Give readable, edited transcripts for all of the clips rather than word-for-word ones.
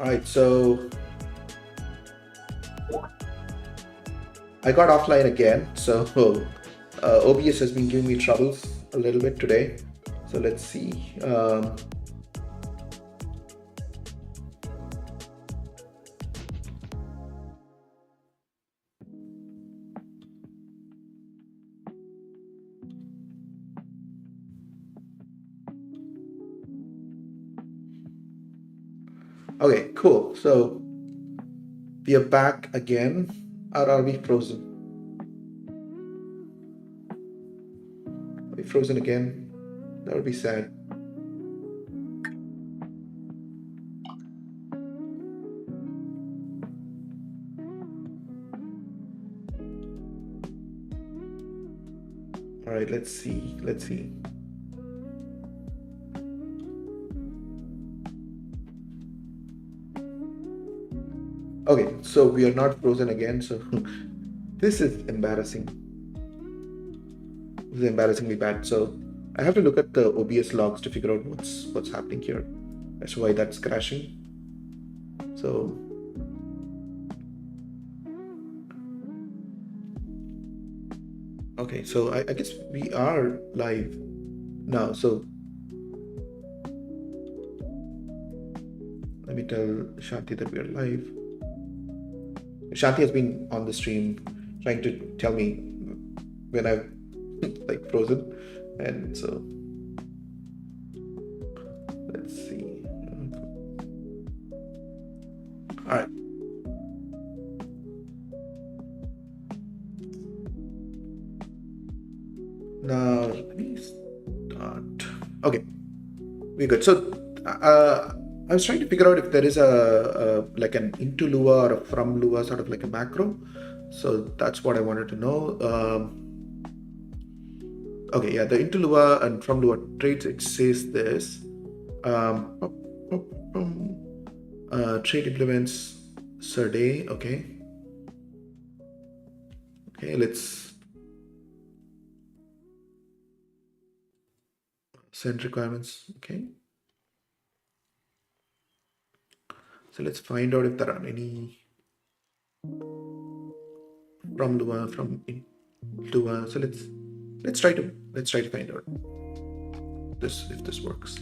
All right, so I got offline again. So OBS has been giving me troubles a little bit today. So let's see. Okay, cool. So we are back again, or are we frozen? Are we frozen again? That would be sad. All right, let's see. Let's see. Okay, so we are not frozen again. So this is embarrassing. This is embarrassingly bad. So I have to look at the OBS logs to figure out what's happening here. That's why that's crashing. So okay, so I guess we are live now. So let me tell Shanti that we are live. Shanti has been on the stream trying to tell me when I've like frozen, and so let's see. All right. Now let me start. Okay, we're good. So I was trying to figure out if there is a like an into Lua or a from Lua sort of like a macro. So that's what I wanted to know. Okay, yeah, the into Lua and from Lua trades, it says this. Trade implements per day. Okay. Okay, let's send requirements. Okay. So let's find out if there are any from Lua, from Lua. So let's try to find out this if this works.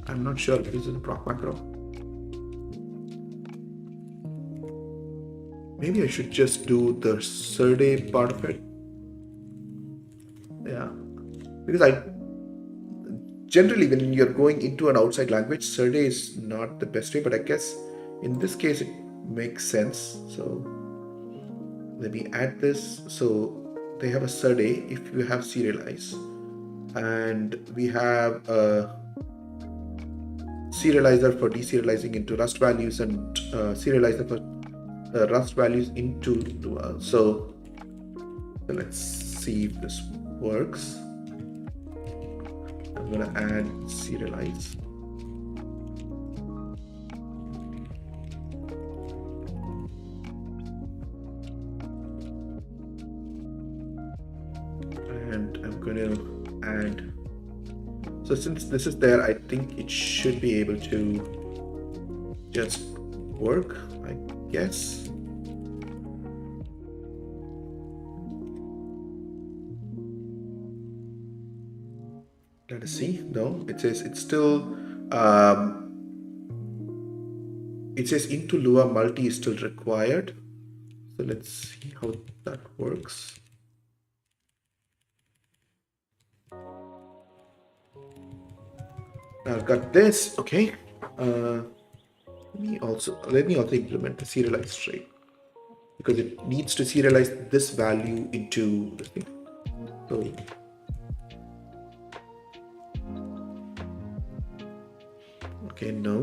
I'm not sure if this is a proc macro. Maybe I should just do the Serde part of it. Yeah, because I generally when you're going into an outside language, Serde is not the best way, but I guess in this case it makes sense. So let me add this. So they have a Serde if you have serialize, and we have a serializer for deserializing into Rust values and serializer for Rust values into Lua. So let's see if this works. I'm gonna add serialize. And I'm going to add. So since this is there, I think it should be able to just work, I guess. Let us see. No, it says it's still. It says into Lua multi is still required. So let's see how that works. I've got this. Okay. Let me also implement the serialized trade because it needs to serialize this value into the thing. So okay, no.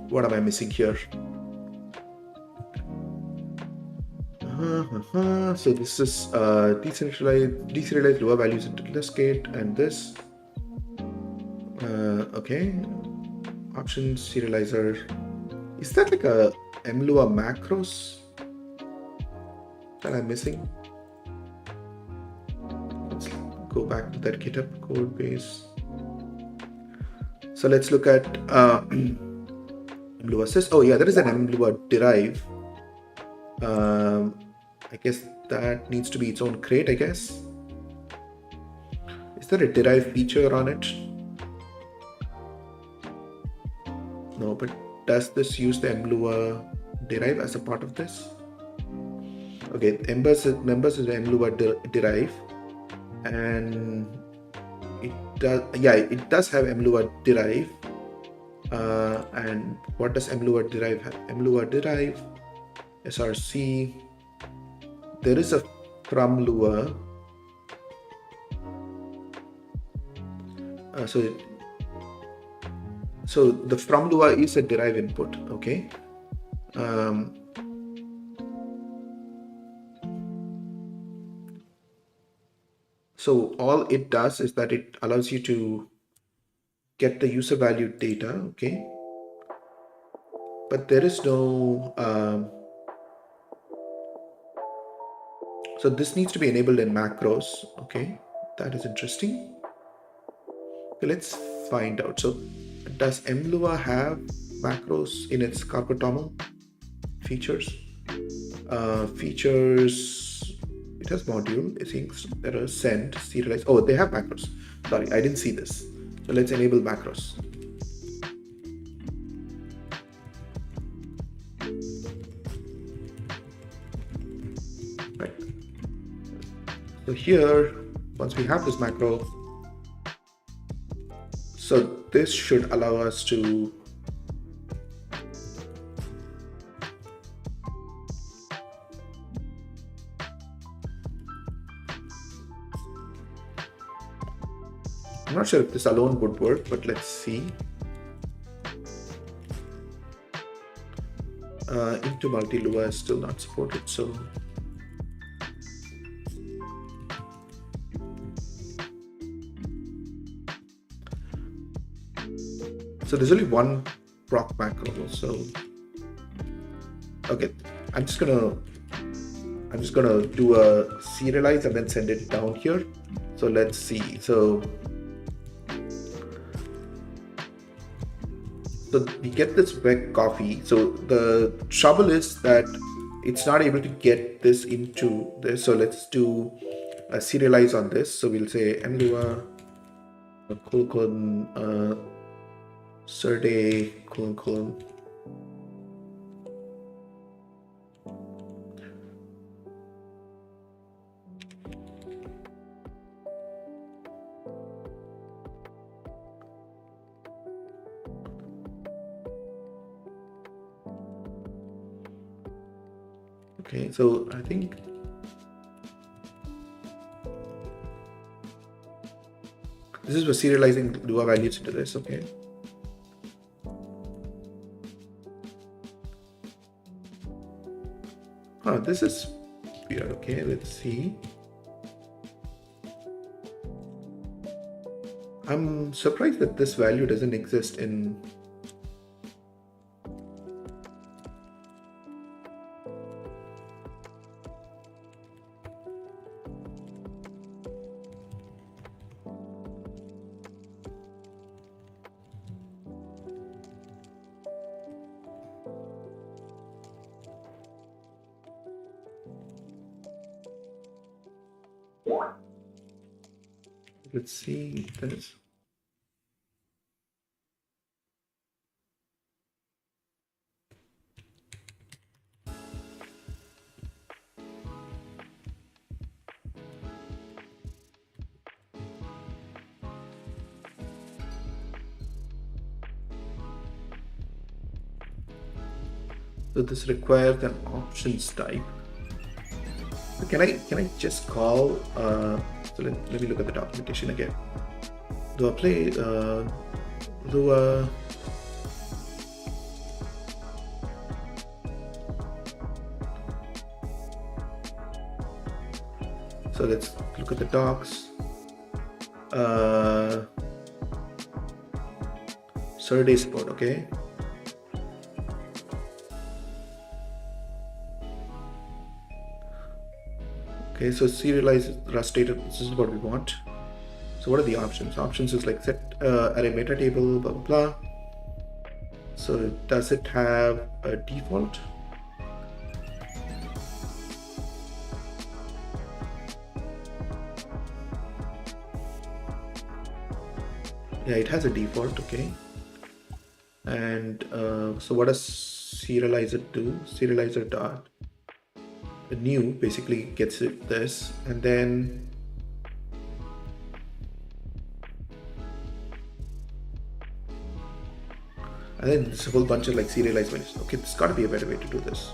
What am I missing here? So this is deserialized Lua values into this gate and this. Okay. Options serializer. Is that like a mlua macros that I'm missing? Let's go back to that GitHub code base. So let's look at mlua sys. Oh yeah, there is an mlua derive. I guess that needs to be its own crate, I guess. Is there a derive feature on it? No, but does this use the mlua derive as a part of this? Okay, members is the mlua derive, and it does have mlua derive. And what does mlua derive have? mlua derive src. There is a from Lua. So the from Lua is a derive input. Okay. So all it does is that it allows you to get the user value data. Okay. But there is no. So this needs to be enabled in macros. Okay, that is interesting. Okay, let's find out. So does mlua have macros in its carpotomo features? Features, it has module. It thinks there are send, serialize. Oh, they have macros. Sorry, I didn't see this. So let's enable macros. Right. So here, once we have this macro, so this should allow us to I'm not sure if this alone would work, but let's see. Into multi-Lua is still not supported, so there's only one proc macro. So okay, I'm just gonna do a serialize and then send it down here. So let's see. So we get this vec coffee. So the trouble is that it's not able to get this into this. So let's do a serialize on this. So we'll say mlua colon Serde colon. Okay, so I think this is for serializing Lua values into this. Okay. This is weird. Okay, let's see. I'm surprised that this value doesn't exist in. Let's see this. So this requires an options type. Can I just call? So let me look at the documentation again. Do I play? So let's look at the docs. Saturday support, okay. Okay, so serialize Rust data. This is what we want. So what are the options? Options is like set array meta table, blah blah blah. So does it have a default? Yeah, it has a default, okay. And so what does serializer do? Serializer dot new basically gets it this, and then there's a whole bunch of like serialized menus. Okay, there's got to be a better way to do this.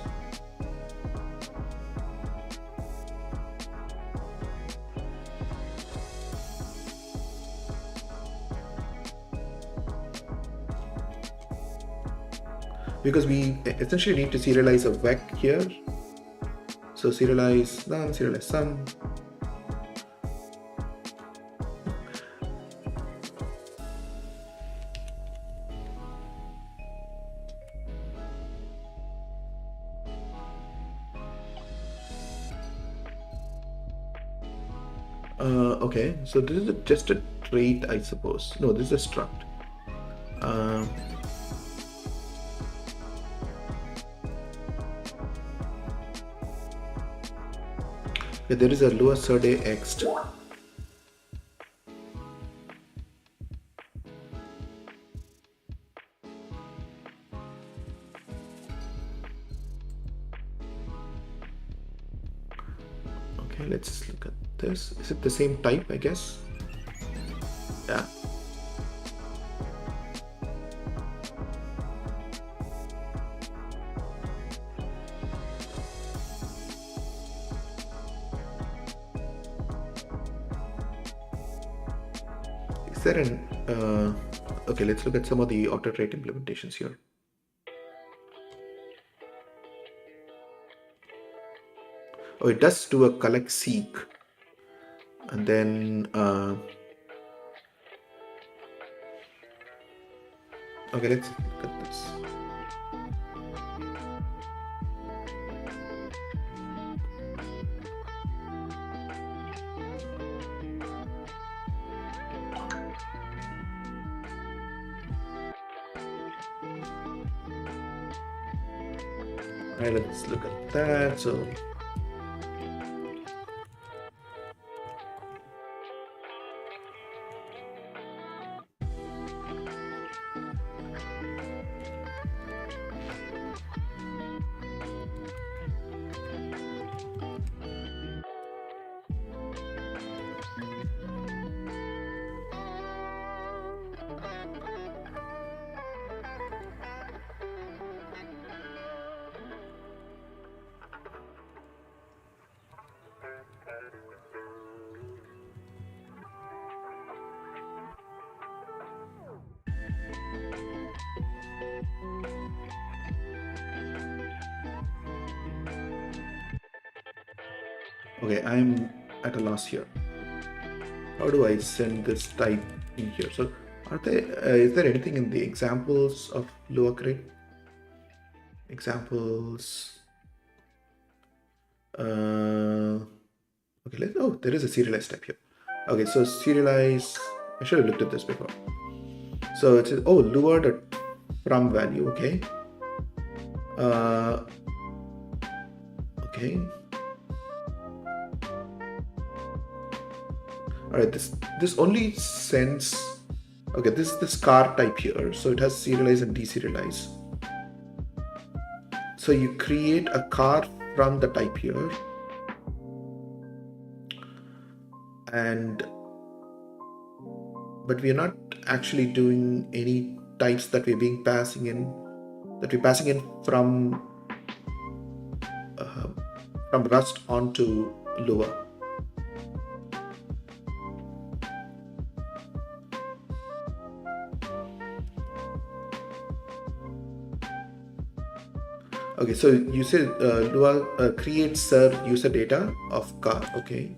Because we essentially need to serialize a vec here. So serialize none, serialize some. Okay, so this is just a trait, I suppose. No, this is a struct. Okay, there is a Lua Surday Ext. Okay, let's look at this. Is it the same type, I guess? Yeah. Is there an okay, let's look at some of the auto trait implementations here. Oh, it does do a collect seek, and then okay, let's look at this. All right, let's look at that. So okay, I'm at a loss here. How do I send this type in here? So are there is there anything in the examples of Lua Crate? Examples. Okay, there is a serialize step here. Okay, so serialize. I should have looked at this before. So it says, oh, Lua from value. Okay. Okay. All right. This only sends. Okay, this is this car type here. So it has serialize and deserialize. So you create a car from the type here, but we are not actually doing any types that we're passing in from Rust onto Lua. Okay, so you said Lua creates user data of car. Okay,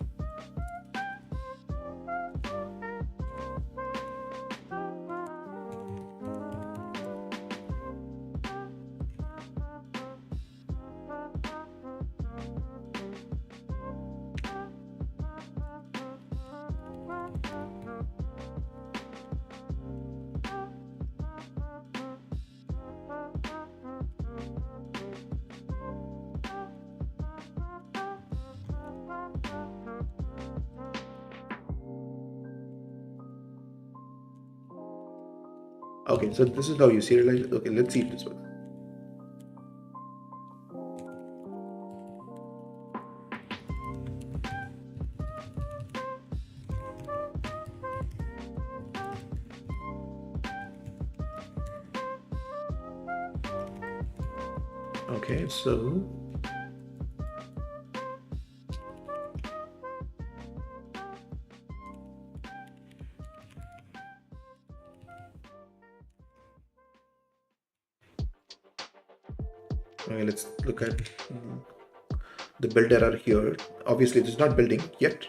Okay, so this is how you serialize it. Okay, let's see if this works. Okay, so okay, let's look at the build error here. Obviously, it is not building yet.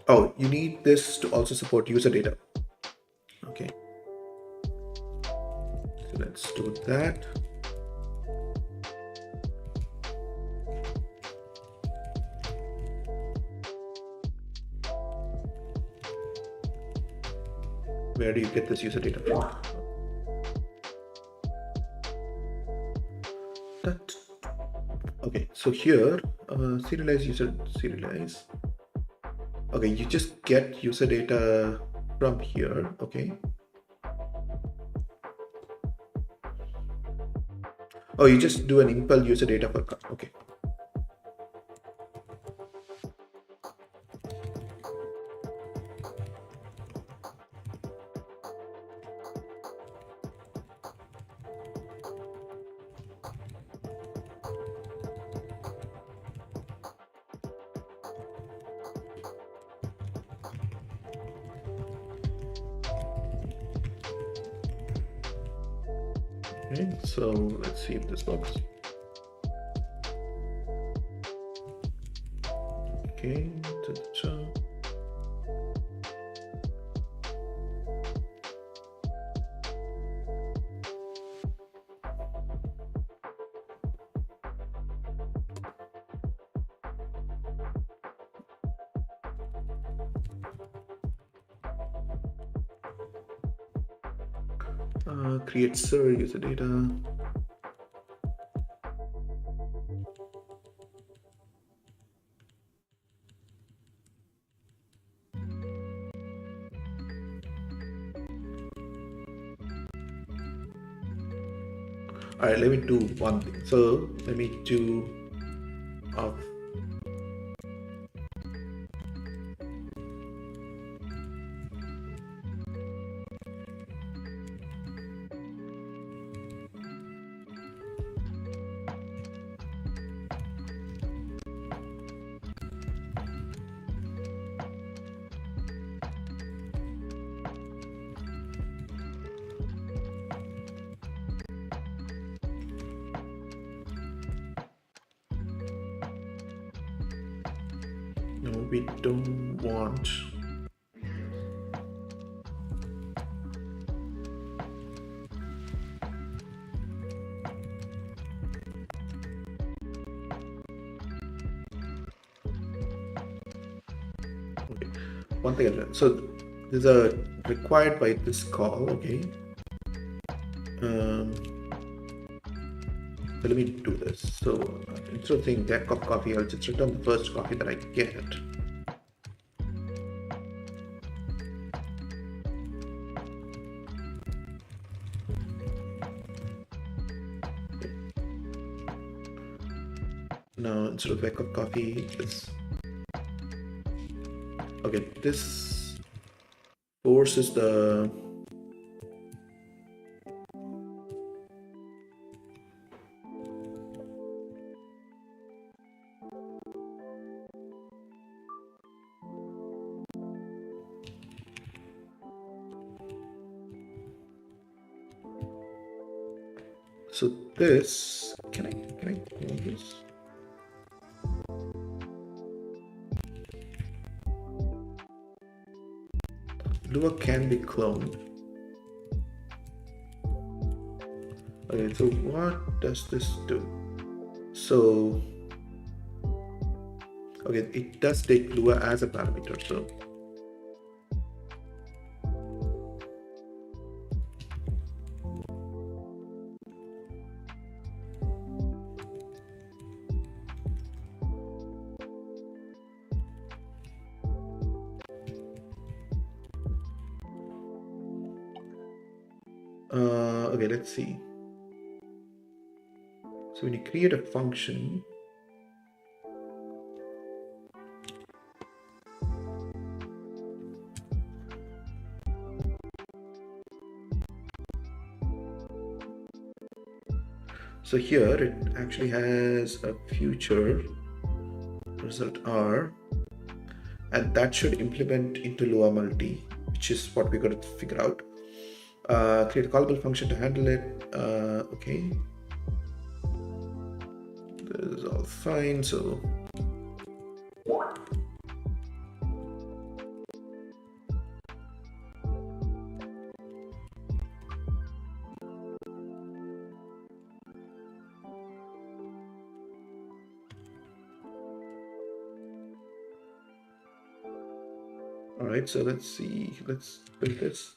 Oh, you need this to also support user data. Okay, so let's do that. Where do you get this user data from? That. Okay, so here, serialize user serialize. Okay, you just get user data from here. Okay. Oh, you just do an impel user data per car. Okay. Okay, so let's see if this works. Okay, create SIR user data. All right, let me do one thing. So let me do no, we don't want. Okay, one thing. So there's a required by this call. Okay. So let me do this. So instead of saying deck of coffee, I'll just return the first coffee that I get. Now instead of deck of coffee, this. Okay, this forces the. So this, can I clone this? Lua can be cloned. Okay, so what does this do? So, okay, it does take Lua as a parameter, so. Okay, let's see. So when you create a function, so here it actually has a future result R, and that should implement into Lua multi, which is what we got to figure out. Create a callable function to handle it. Okay, this is all fine. So all right, so let's see. Let's build this.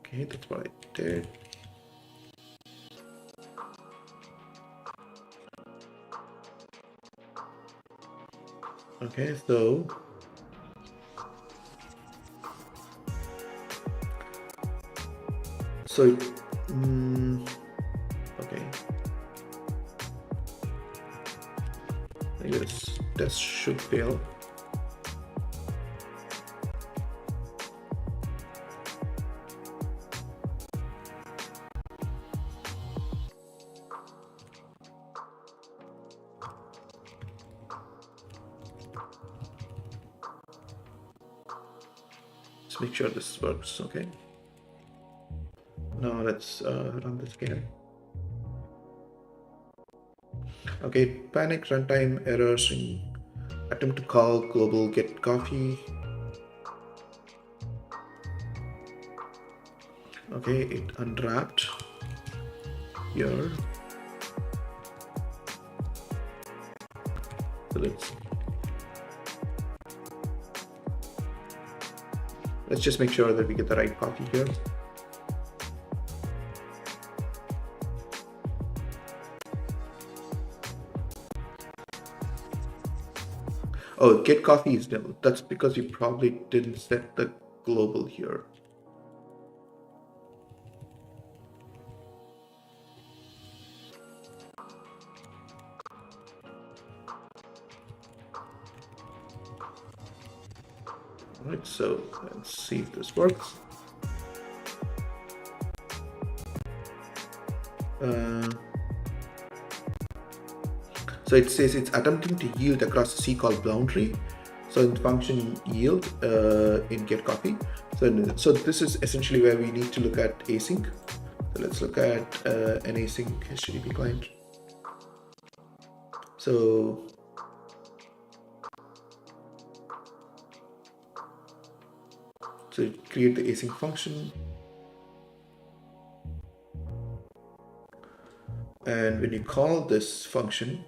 Okay, that's what I did. Okay, so okay, I guess this should fail. Let's make sure this works. Okay. Now let's run this again. Okay, panic runtime errors in attempt to call global get coffee. Okay, it unwrapped here. So let's just make sure that we get the right coffee here. Oh, get coffee is nil. That's because you probably didn't set the global here. All right, so let's see if this works. So it says it's attempting to yield across a C call boundary. So in function yield in get copy. So this is essentially where we need to look at async. So let's look at an async HTTP client. So create the async function. And when you call this function,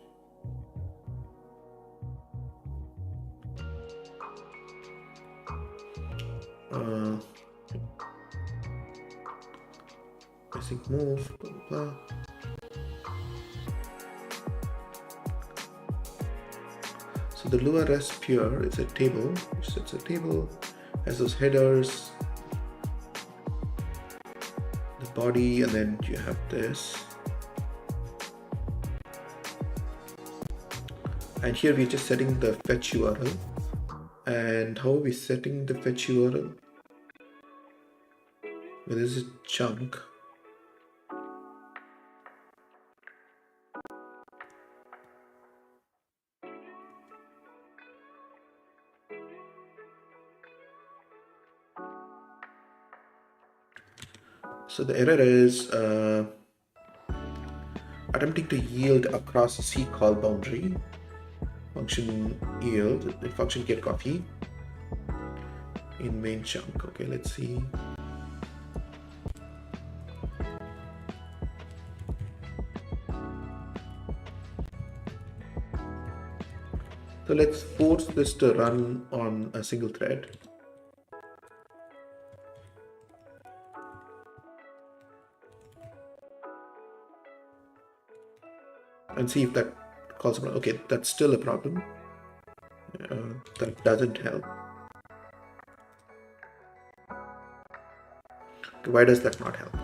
async move, blah, blah, blah. So the Lua rest pure is a table, which sets a table, has those headers, the body, and then you have this. And here we're just setting the fetch URL. And how are we setting the fetch URL? Well, this is a chunk. So the error is attempting to yield across a C call boundary. Function yield, the function get coffee in main chunk. Okay, let's see. So let's force this to run on a single thread. And see if that calls. Okay, that's still a problem. That doesn't help. Why does that not help?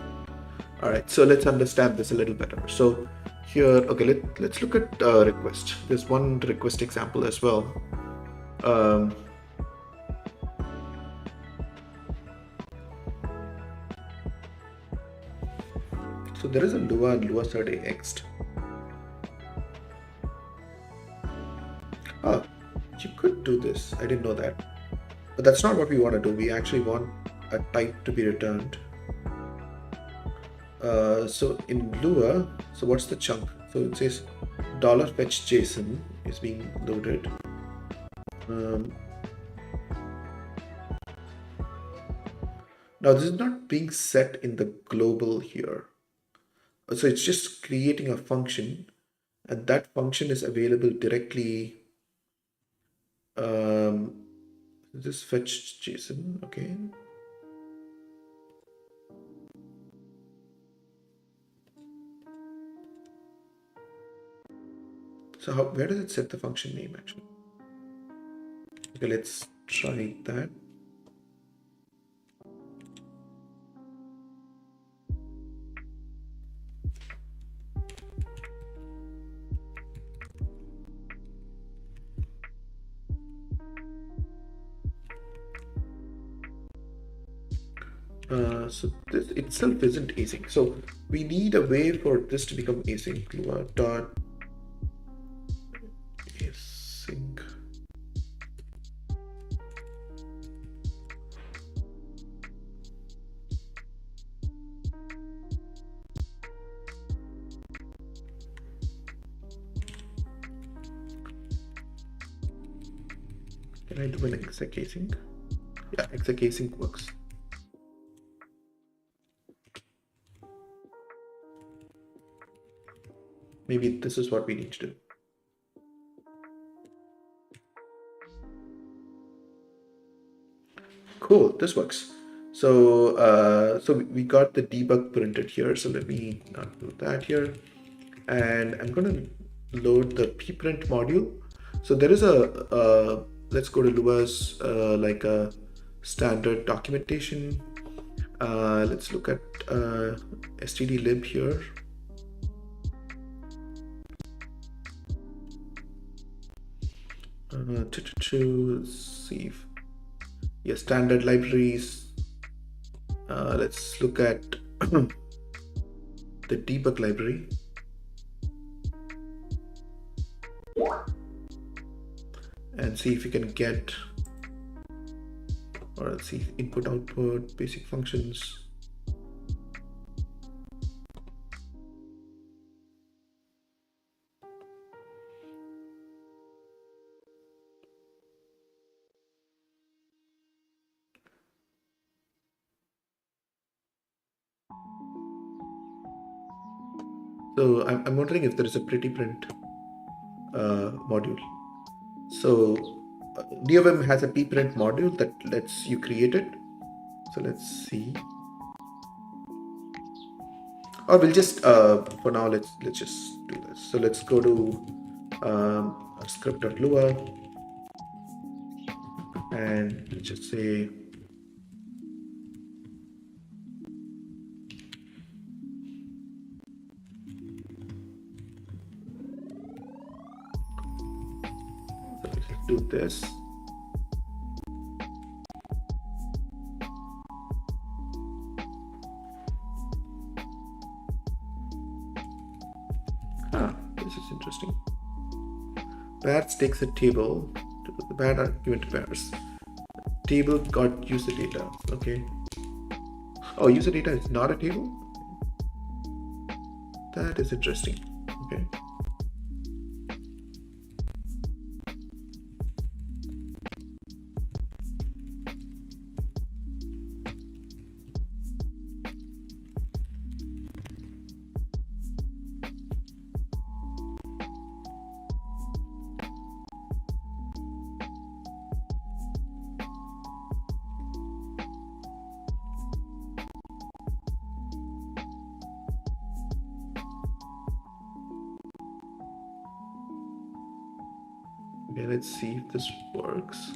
All right, so let's understand this a little better. So here, okay, let's look at request. There's one request example as well. Um, so there is a Lua and Lua Survey Ext. Oh, you could do this. I didn't know that. But that's not what we want to do. We actually want a type to be returned. So in Lua, so what's the chunk? So it says $fetch JSON is being loaded. Now this is not being set in the global here. So it's just creating a function, and that function is available directly. This fetch JSON, okay. So where does it set the function name actually? Okay, let's try that. So this itself isn't async. So we need a way for this to become async. Lua dot async. Can I do an exec async? Yeah, exec async works. Maybe this is what we need to do. Cool, this works. So so we got the debug printed here. So let me not do that here. And I'm going to load the pprint module. So there is let's go to Lua's like a standard documentation. Let's look at stdlib here. To see if, yeah, standard libraries. Let's look at the debug library. And see if we can get, or let's see, input, output, basic functions. So I'm wondering if there is a pretty print module. So NeoVim has a pprint module that lets you create it. So let's see. Or we'll just for now let's just do this. So let's go to our script.lua and let's just say do this. This is interesting. Pairs takes a table. The pair are given to pairs. Table got user data. Okay. Oh, user data is not a table? That is interesting. Okay. Okay, let's see if this works.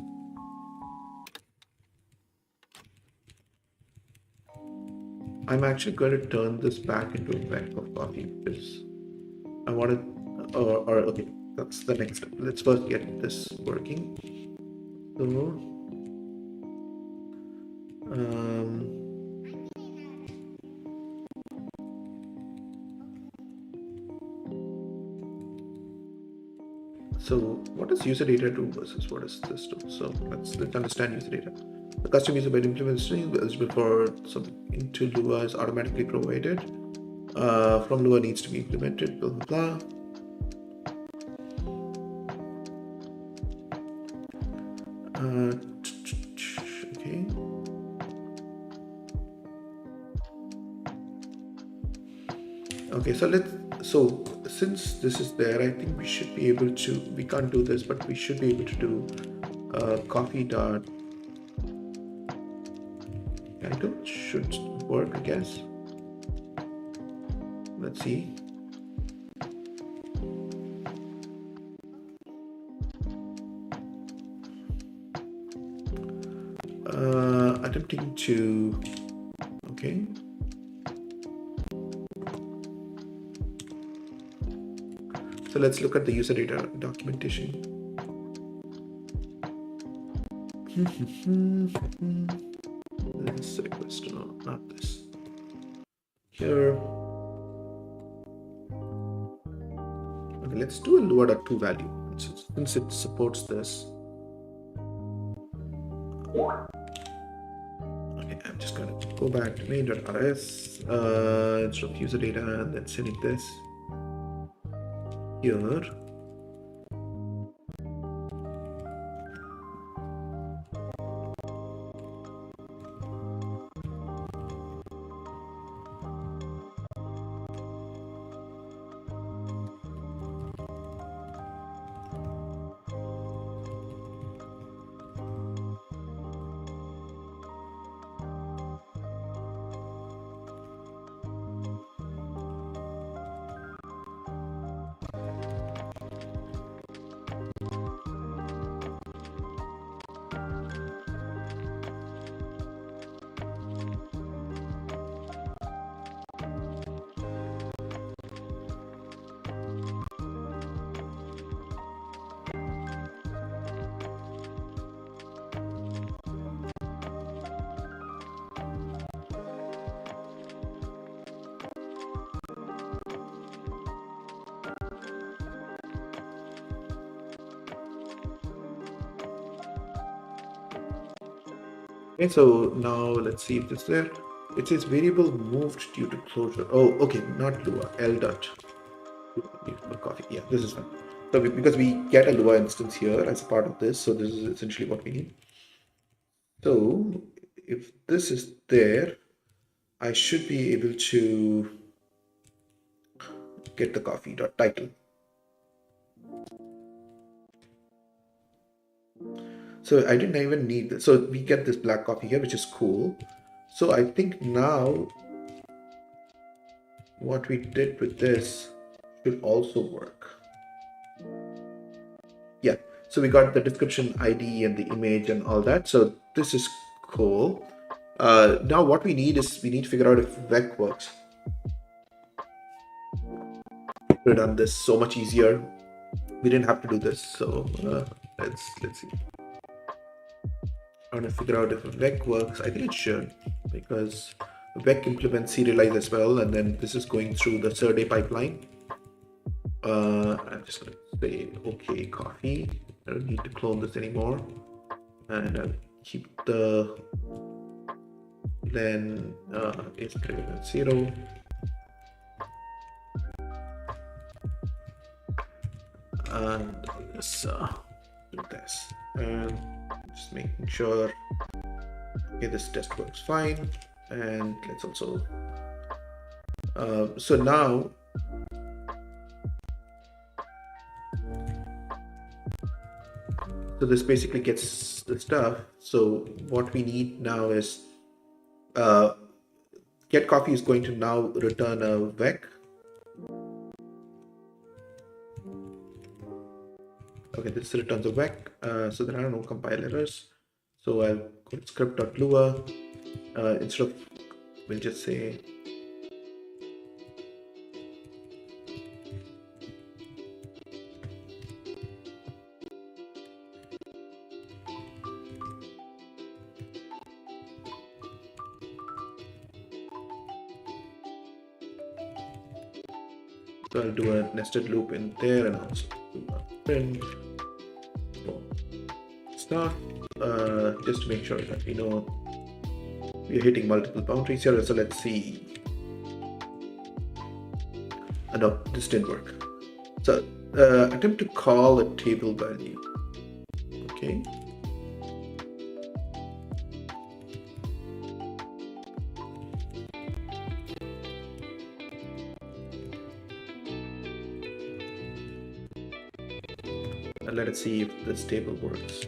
I'm actually going to turn this back into a bag of coffee because I want to, or okay, that's the next step. Let's first get this working. So what does user data do versus what does this do? So let's understand user data. The custom user bed implementation eligible for something into Lua is automatically provided. From Lua needs to be implemented, blah blah blah. Okay. Okay, so since this is there, I think we should be able to, we can't do this, but we should be able to do coffee dot title should work, I guess. Let's see. Attempting to, okay. So let's look at the user data documentation. This request, no, not this. Here. Okay, let's do a Lua.to value since it supports this. Okay, I'm just gonna go back to main.rs instead of user data and then sending this here. Okay, so now let's see if it's there. It says variable moved due to closure. Oh, okay, not Lua, L dot coffee. Yeah, this is fine. So because we get a Lua instance here as a part of this, so this is essentially what we need. So if this is there, I should be able to get the coffee dot title. So I didn't even need this. So we get this black coffee here, which is cool. So I think now what we did with this should also work. Yeah, so we got the description ID and the image and all that. So this is cool. Now what we need is we need to figure out if vec works. Could have done this so much easier. We didn't have to do this. So let's see. I want to figure out if vec works. I think it should, because vec implements serialize as well, and then this is going through the Serde pipeline. I'm just going to say okay coffee. I don't need to clone this anymore, and I'll keep the len is greater than 0. And let's do this, and just making sure okay this test works fine. And let's also so now so this basically gets the stuff. So what we need now is get coffee is going to now return a vec. Okay, this returns a vec, so there are no compile errors. So I'll go to script.lua. Instead of, we'll just say so I'll do a nested loop in there and also do a print for start, just to make sure that we know we're hitting multiple boundaries here. So let's see. No, this didn't work. So attempt to call a table value. Okay. And let us see if this table works.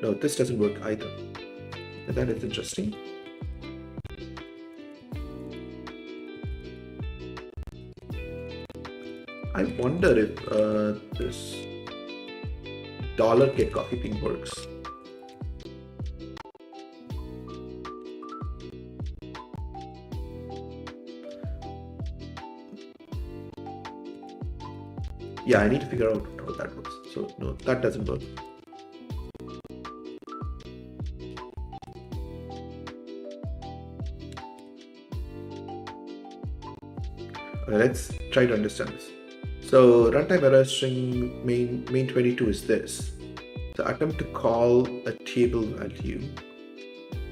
No, this doesn't work either. And that is interesting. I wonder if this $get coffee thing works. Yeah, I need to figure out how that works. So no, that doesn't work. Okay, let's try to understand this. So runtime error string main 22 is this. So attempt to call a table value.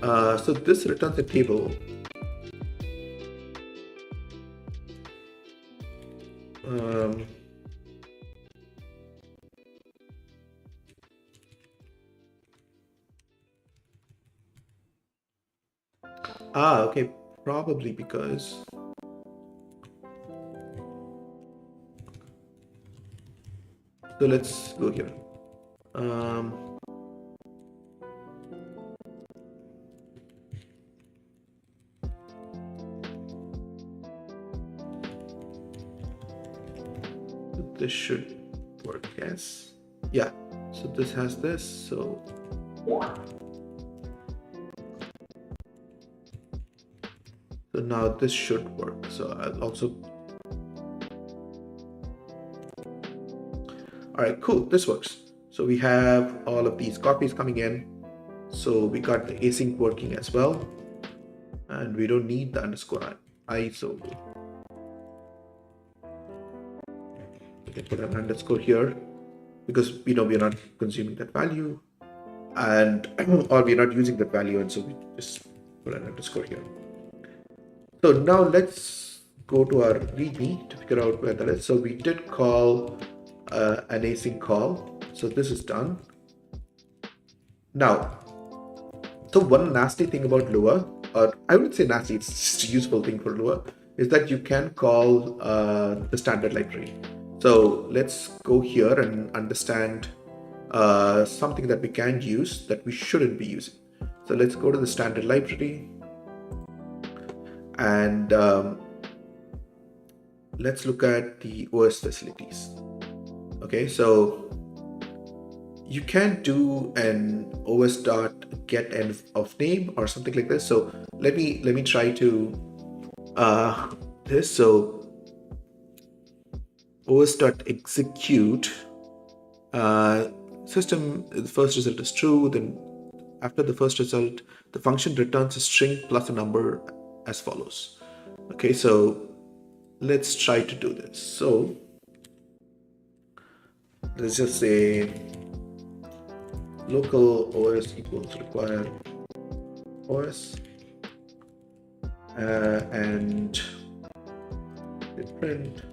So this returns a table. Okay, probably because so let's go here. This should work, yes. Yeah, so this has this, so now this should work. So I'll also, all right, cool, this works. So we have all of these copies coming in. So we got the async working as well. And we don't need the underscore I, so we can put an underscore here because we know we're not consuming that value and or we're not using that value, and so we just put an underscore here. So now let's go to our README to figure out where that is. So we did call an async call. So this is done. Now, so one nasty thing about Lua, or I wouldn't say nasty, it's just a useful thing for Lua, is that you can call the standard library. So let's go here and understand something that we can use that we shouldn't be using. So let's go to the standard library and let's look at the OS facilities. Okay, so you can do an os.getEnd of name or something like this. So let me try to this. So os.execute system, the first result is true, then after the first result the function returns a string plus a number as follows. Okay, so let's try to do this. So let's just say local os equals require os and print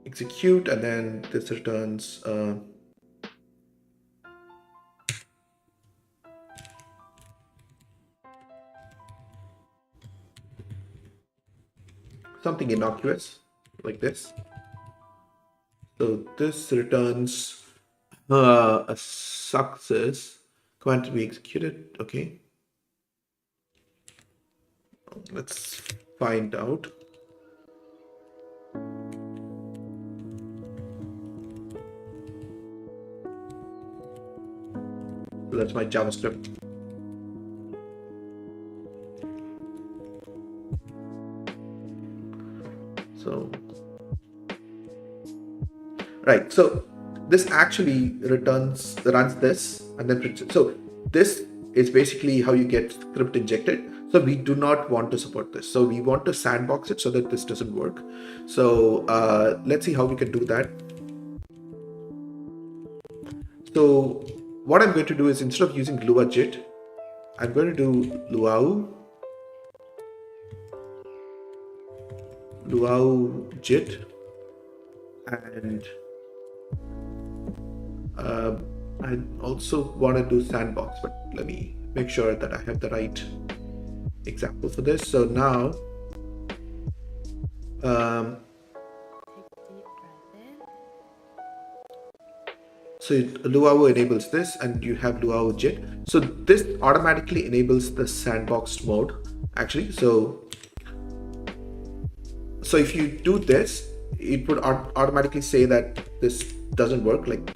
execute, and then this returns something innocuous like this. So this returns A success command to be executed. Okay, let's find out. So that's my JavaScript. So right, so this actually runs this and then prints it. So this is basically how you get script injected. So we do not want to support this. So we want to sandbox it so that this doesn't work. So let's see how we can do that. So what I'm going to do is, instead of using Lua JIT, I'm going to do Luau JIT, and I also want to do sandbox, but let me make sure that I have the right example for this. So now so Luau enables this, and you have Luau JIT. So this automatically enables the sandboxed mode actually. So if you do this, it would automatically say that this doesn't work. Like,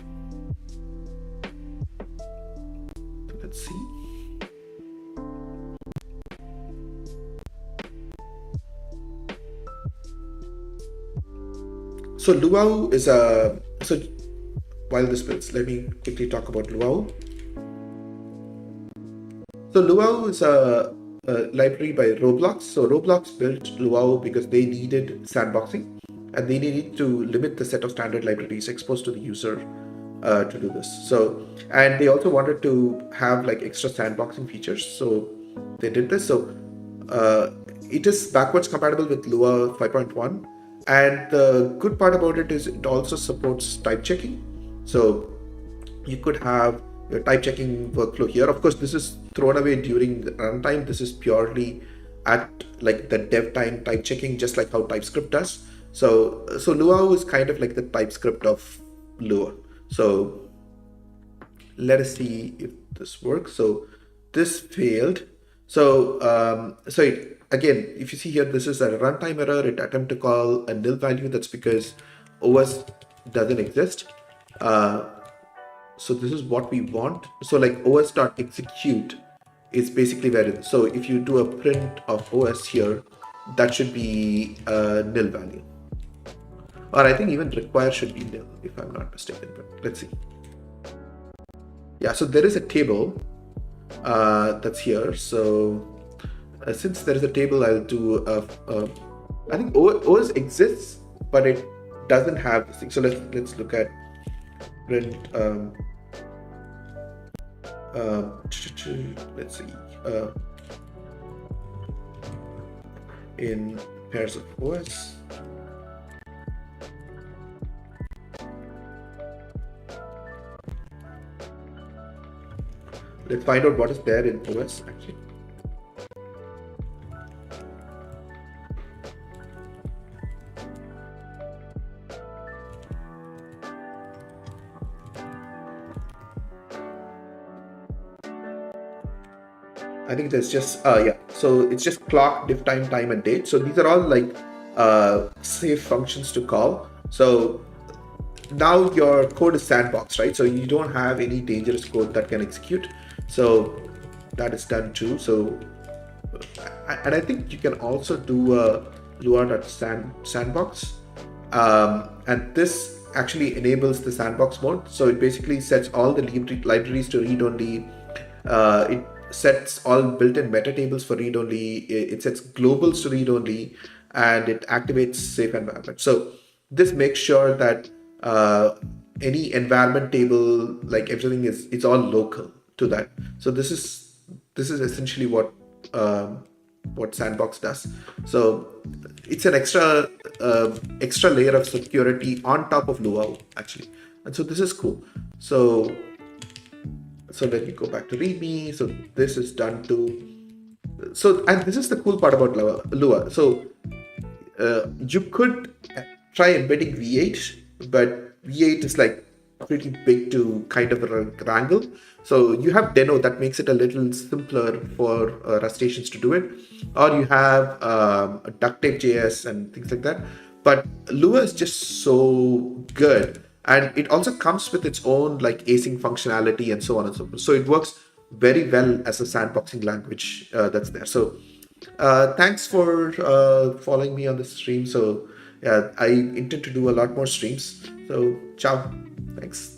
let's see. So Luau is a, so while this builds, let me quickly talk about Luau. So Luau is a library by Roblox. So Roblox built Luau because they needed sandboxing, and they needed to limit the set of standard libraries exposed to the user to do this. So, and they also wanted to have like extra sandboxing features. So they did this. So it is backwards compatible with Lua 5.1. And the good part about it is it also supports type checking. So you could have your type checking workflow here. Of course, this is thrown away during the runtime. This is purely at like the dev time type checking, just like how TypeScript does. So Lua is kind of like the TypeScript of Lua. So let us see if this works. So this failed. So again, if you see here, this is a runtime error. It attempted to call a nil value. That's because OS doesn't exist. So this is what we want. So like os.execute is basically where it is. So if you do a print of OS here, that should be a nil value. Or I think even require should be nil, if I'm not mistaken, but let's see. Yeah, so there is a table that's here. So since there is a table, I'll do I think OS exists, but it doesn't have this thing. So let's look at print. Let's see. In pairs of OS. Let's find out what is there in OS actually. I think there's just yeah. So it's just clock, diff time, time, and date. So these are all like safe functions to call. So now your code is sandboxed, right? So you don't have any dangerous code that can execute. So that is done too. So and I think you can also do a Lua.sandbox, and this actually enables the sandbox mode. So it basically sets all the libraries to read only. It sets all built-in meta tables for read only. It sets globals to read only, and it activates safe environment. So this makes sure that any environment table, like everything it's all local to that. So this is essentially what Sandbox does. So it's an extra layer of security on top of Lua actually, and so this is cool. So let me go back to README. So this is done too. So, and this is the cool part about Lua. So you could try embedding V8, but V8 is like pretty big to kind of wrangle. So you have Deno that makes it a little simpler for rustaceans to do it, or you have duct tape JS and things like that. But Lua is just so good, and it also comes with its own like async functionality and so on and so forth. So it works very well as a sandboxing language that's there. So thanks for following me on the stream. So yeah, I intend to do a lot more streams. So ciao. Thanks.